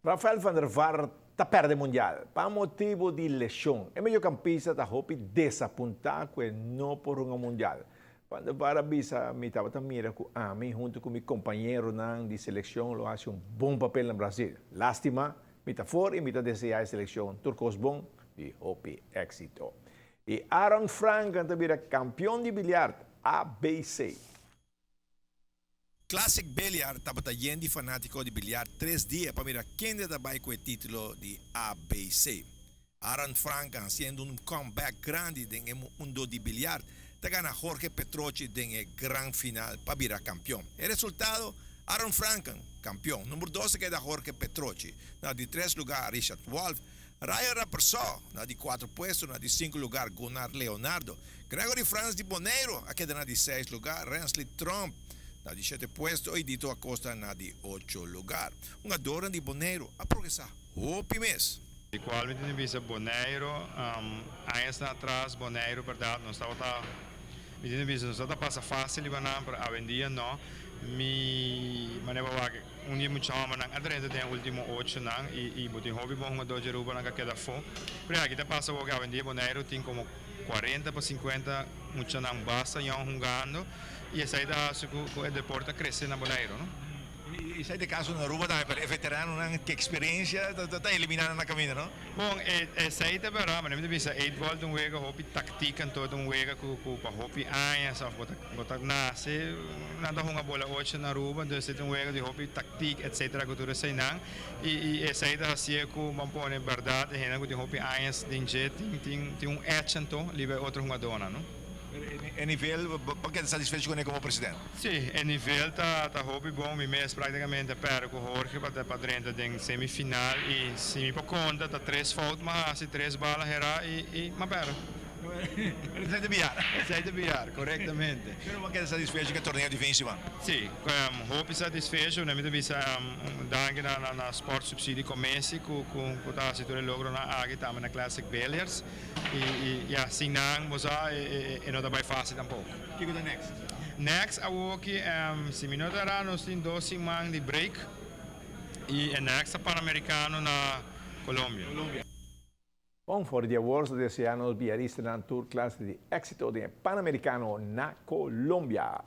Rafael van der Vaart está perde mundial para motivo de lesão. É meio campista da hope desapontar que não por um mundial. Van der Vaart avisa me estava também com a mim junto com meu companheiro de seleção, lo hace bom papel no Brasil. Lástima, me está fora e me está desejar a seleção turcos bom de hope éxito. E Aaron Frank também é campeão de bilhar ABC. Classic Billiard estava tayendo de fanático de bilhar 3 dias para mirar quem trabalha com o título de ABC. Aaron Frank haciendo um comeback grande em mundo de bilhar, está ganando Jorge Petrochi em gran final para virar campeão. O resultado, Aaron Frank, campeão. Número 12 queda Jorge Petrochi. Na de 3 lugar, Richard Wolff. Ryan Rappershaw, na de 4 puestos. Na de 5 lugar, Gunnar Leonardo. Gregory Franz de Boneiro, a queda na de 6 lugar. Rensley Trump, na de 7 puesto, e Dito Acosta na de 8 lugar. Um adoro de Boneiro a progressar hope mês. Igualmente in visa Boneiro, anos atrás Boneiro, verdade, não estava in visa não estava passa fácil de banar para a vendia não. Mi maneva um dia muito chama nang adrendo tem último 8 nang e botin hobby bom uma doja ruba nang queda fo. Pero aqui tá passa o a vendia Boneiro tem como 40 para 50 muito nang basta yang jugando e essa aí da com o deporte cresce na Boneiro, não? E sai de caso na Aruba também, para veterano, que experiência, está eliminando na caminho, não? Bom, essa aí é verdade, mas não precisa 8 volta um wega, hopi tática todo um wega com hopi aia, só botar nasce, nada uma bola 8 na Aruba, então você tem um wega de hopi tática, etc. que tudo sei não. E essa aí da assim com uma boa verdade, é que hopi aia tem um action livre outro uma dona, não? A nível, porque está satisfeito com ele como presidente? Sim, a nível tá hobby bom, me mês praticamente perto com o Jorge para dentro da semifinal e se me por conta tá 3 faltas, mas 3 balas era e mas pera. Sai de bilhar. Sai de bilhar, corretamente. Pero você está satisfeito com o torneio de Vincima? Sim, hobby satisfeito, na minha vista, danke na Sport Subsidy Commerce com a situação logo na área também na Classic Billiards e assim não, mas é não é fácil tampouco. O que é o next? Next, aqui, se me notará, nós temos 2 semanas de break e next é Pan-Americano na Colômbia. Bom, for the awards desejamos bilharistas na tour classe de éxito de Pan-Americano na Colômbia.